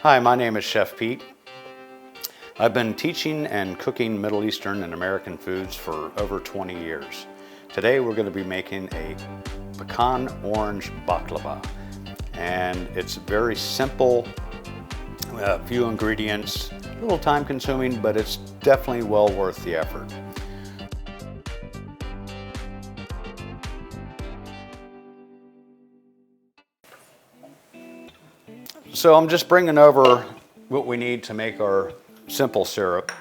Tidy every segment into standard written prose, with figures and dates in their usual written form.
Hi, my name is Chef Pete. I've been teaching and cooking Middle Eastern and American foods for over 20 years. Today we're going to be making a pecan-orange baklava. And it's very simple, few ingredients, a little time consuming, but it's definitely well worth the effort. So I'm just bringing over what we need to make our simple syrup.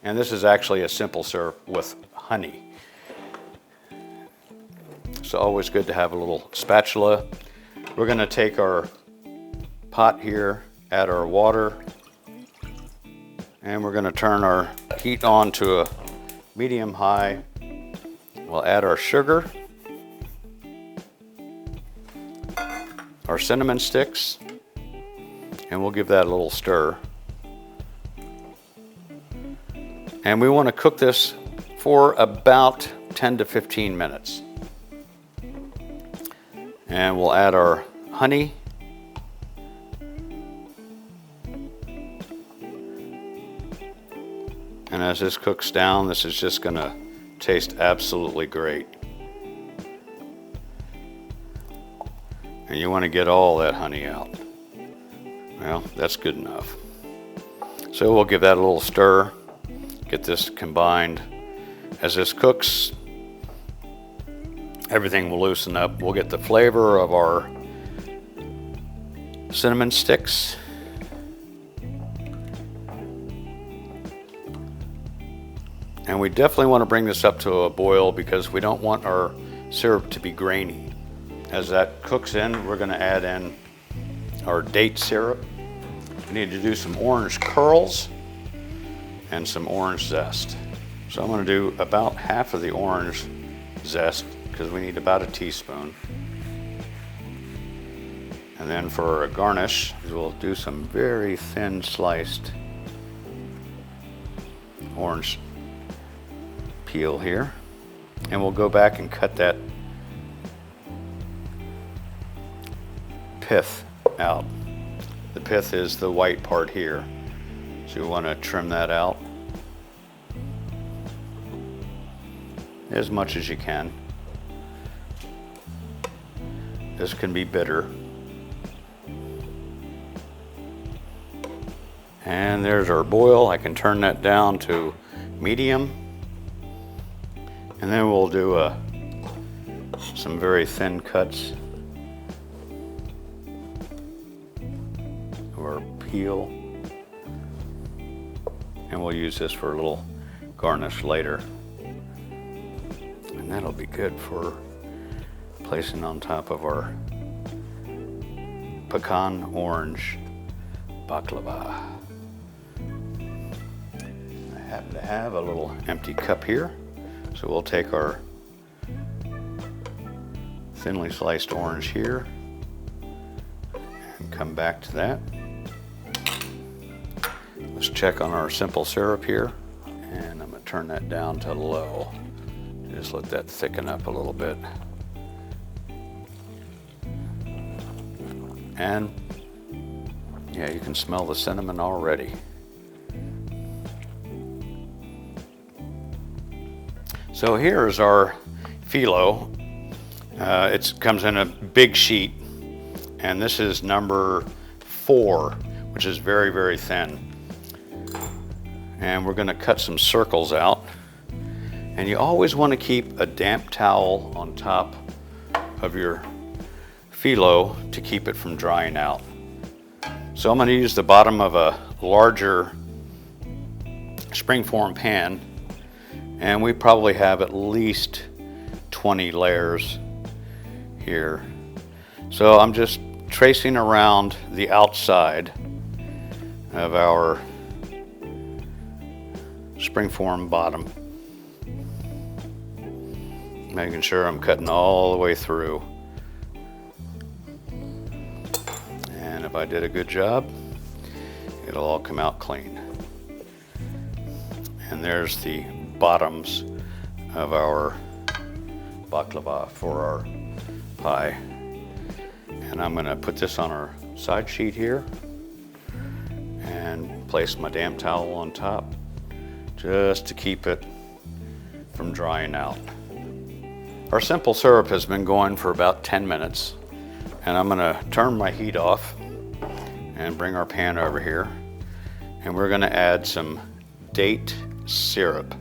And this is actually a simple syrup with honey. It's always good to have a little spatula. We're going to take our pot here, add our water, and we're going to turn our heat on to a medium-high. We'll add our sugar, our cinnamon sticks, and we'll give that a little stir. And we want to cook this for about 10 to 15 minutes. And we'll add our honey. And as this cooks down, this is just going to taste absolutely great. And you want to get all that honey out. Well, that's good enough. So we'll give that a little stir, get this combined. As this cooks, everything will loosen up. We'll get the flavor of our cinnamon sticks. And we definitely want to bring this up to a boil because we don't want our syrup to be grainy. As that cooks in, we're going to add in our date syrup. We need to do some orange curls and some orange zest. So I'm going to do about half of the orange zest because we need about a teaspoon. And then for a garnish, we'll do some very thin sliced orange peel here. And we'll go back and cut that pith out. The pith is the white part here. So you want to trim that out as much as you can. This can be bitter. And there's our boil. I can turn that down to medium. And then we'll do some very thin cuts of our peel. And we'll use this for a little garnish later. And that'll be good for placing on top of our pecan-orange baklava. I happen to have a little empty cup here. So we'll take our thinly sliced orange here and come back to that. Let's check on our simple syrup here, and I'm going to turn that down to low. Just let that thicken up a little bit. And yeah, you can smell the cinnamon already. So here's our phyllo. It comes in a big sheet, and this is number 4, which is very, very thin. And we're going to cut some circles out. And you always want to keep a damp towel on top of your phyllo to keep it from drying out. So I'm going to use the bottom of a larger springform pan. And we probably have at least 20 layers here. So I'm just tracing around the outside of our springform bottom, making sure I'm cutting all the way through. And if I did a good job, it'll all come out clean. And there's the bottoms of our baklava for our pie. And I'm going to put this on our side sheet here. and place my damp towel on top just to keep it from drying out. Our simple syrup has been going for about 10 minutes, and I'm gonna turn my heat off and bring our pan over here, and we're gonna add some date syrup.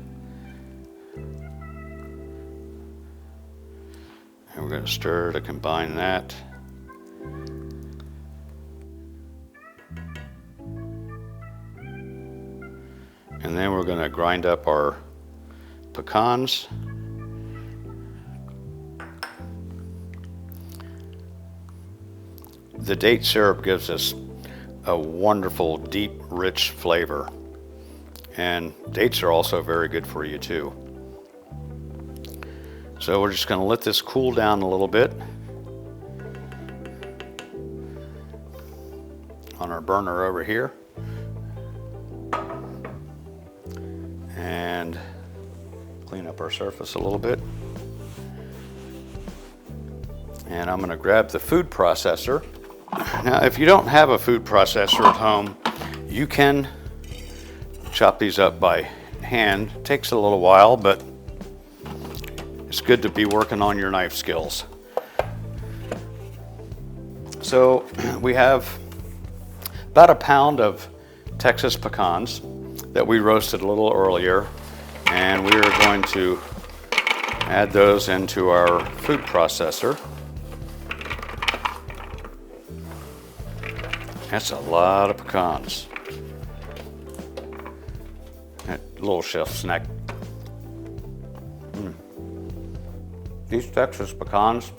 And we're gonna stir to combine that. And then we're gonna grind up our pecans. The date syrup gives us a wonderful, deep, rich flavor. And dates are also very good for you too. So we're just gonna let this cool down a little bit on our burner over here. And clean up our surface a little bit. And I'm gonna grab the food processor. Now, if you don't have a food processor at home, you can chop these up by hand. It takes a little while, but it's good to be working on your knife skills. So we have about a pound of Texas pecans that we roasted a little earlier, and we are going to add those into our food processor. That's a lot of pecans. That little shelf snack. These Texas pecans,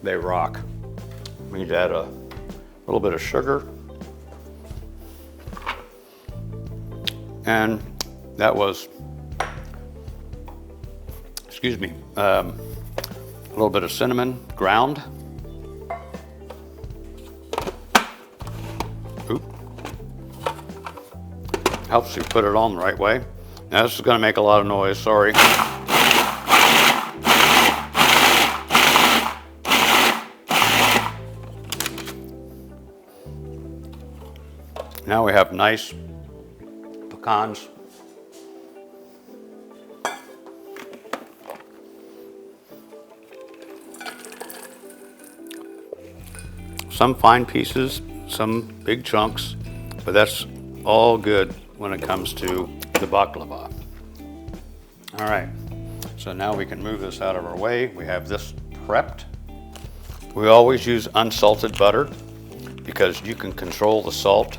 they rock. We need to add a little bit of sugar. And that was, a little bit of cinnamon ground. Oop. Helps you put it on the right way. Now this is gonna make a lot of noise, sorry. Now we have nice pecans. Some fine pieces, some big chunks, but that's all good when it comes to the baklava. All right, so now we can move this out of our way. We have this prepped. We always use unsalted butter because you can control the salt,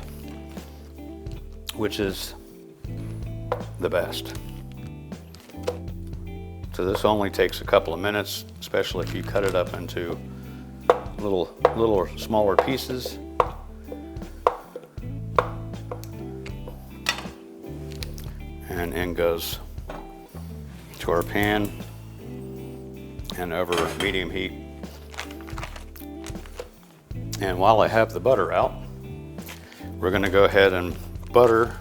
which is the best. So this only takes a couple of minutes, especially if you cut it up into little smaller pieces. And in goes to our pan and over medium heat. And while I have the butter out, we're going to go ahead and butter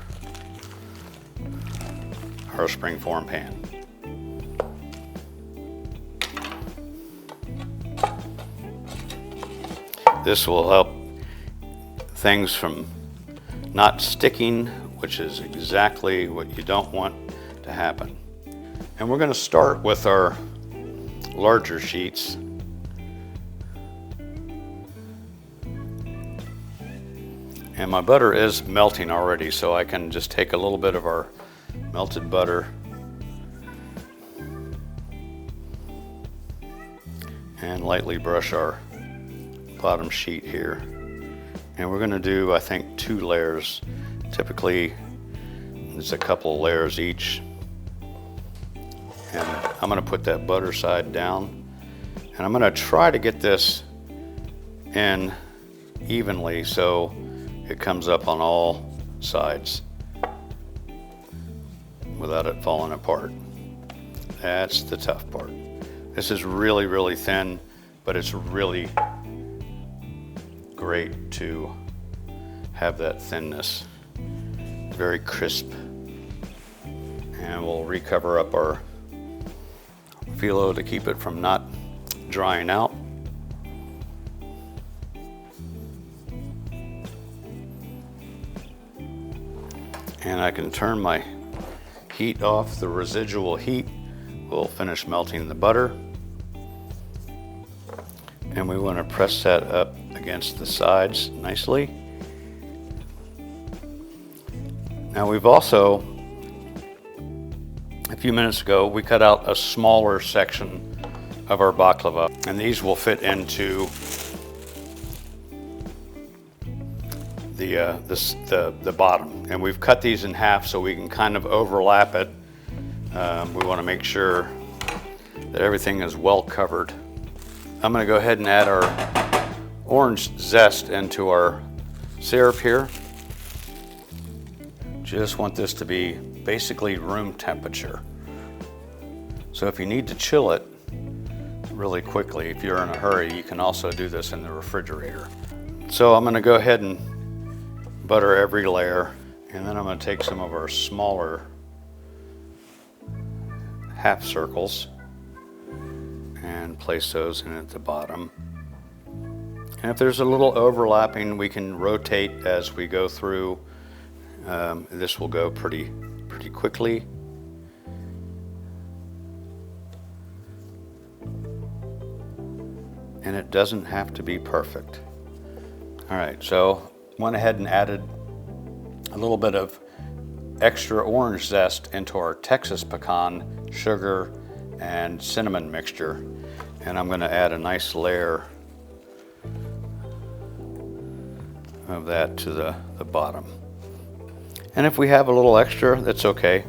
our springform pan. This will help things from not sticking, which is exactly what you don't want to happen. And we're going to start with our larger sheets. And my butter is melting already, so I can just take a little bit of our melted butter and lightly brush our bottom sheet here. And we're going to do, I think, 2 layers. Typically, it's a couple of layers each. And I'm going to put that butter side down. And I'm going to try to get this in evenly so it comes up on all sides without it falling apart. That's the tough part. This is really, really thin, but it's really great to have that thinness. Very crisp. And we'll recover up our phyllo to keep it from not drying out. And I can turn my heat off. The residual heat will finish melting the butter. And we want to press that up against the sides nicely. Now we've also, a few minutes ago, we cut out a smaller section of our baklava, and these will fit into the bottom. And we've cut these in half so we can kind of overlap it. We want to make sure that everything is well covered. I'm going to go ahead and add our orange zest into our syrup here. Just want this to be basically room temperature. So if you need to chill it really quickly, if you're in a hurry, you can also do this in the refrigerator. So I'm going to go ahead and butter every layer, and then I'm going to take some of our smaller half circles and place those in at the bottom. And if there's a little overlapping, we can rotate as we go through. This will go pretty quickly. And it doesn't have to be perfect. All right, so went ahead and added a little bit of extra orange zest into our Texas pecan, sugar, and cinnamon mixture. And I'm gonna add a nice layer of that to the bottom. And if we have a little extra, that's okay.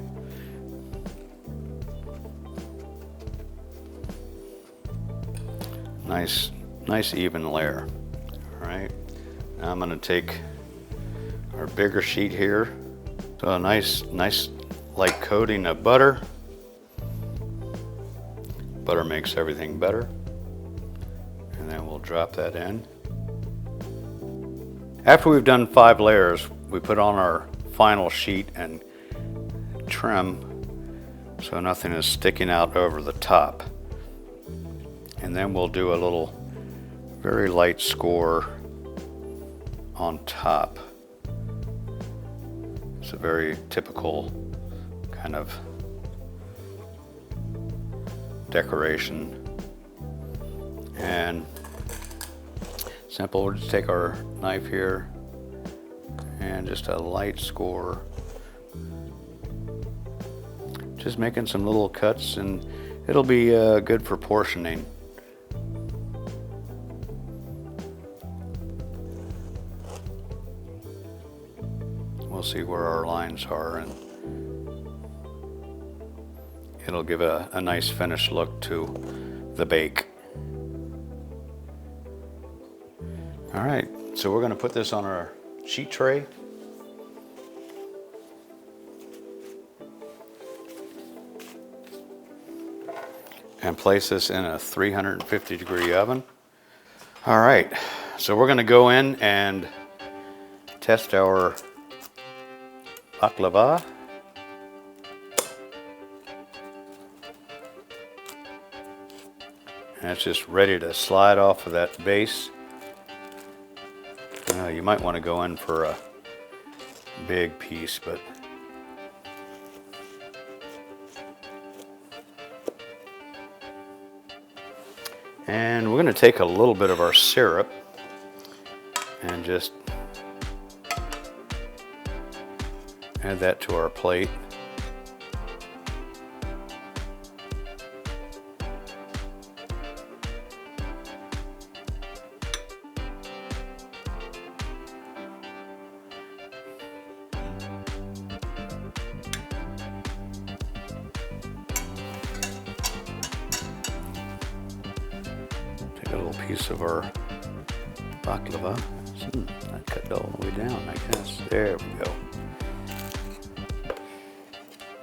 Nice even layer. All right, now I'm gonna take our bigger sheet here. So a nice light coating of butter. Butter makes everything better. And then we'll drop that in. After we've done 5 layers, we put on our final sheet and trim so nothing is sticking out over the top. And then we'll do a little very light score on top. It's a very typical kind of decoration. And simple, we'll just take our knife here and just a light score. Just making some little cuts, and it'll be good for portioning. We'll see where our lines are, and it'll give a nice finished look to the bake. All right, so we're going to put this on our sheet tray. And place this in a 350-degree oven. All right, so we're going to go in and test our baklava. And it's just ready to slide off of that base. You might want to go in for a big piece, but and we're going to take a little bit of our syrup and just add that to our plate. Take a little piece of our baklava. That cut all the way down, I guess. There we go.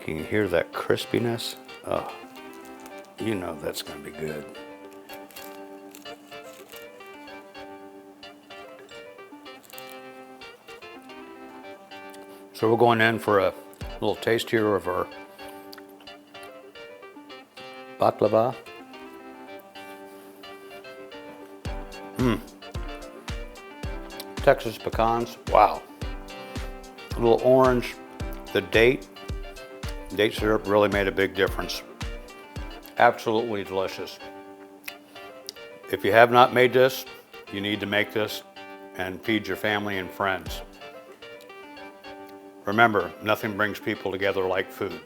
Can you hear that crispiness? Oh, you know that's going to be good. So we're going in for a little taste here of our baklava. Texas pecans, wow. A little orange, The date syrup really made a big difference. Absolutely delicious. If you have not made this, you need to make this and feed your family and friends. Remember, nothing brings people together like food.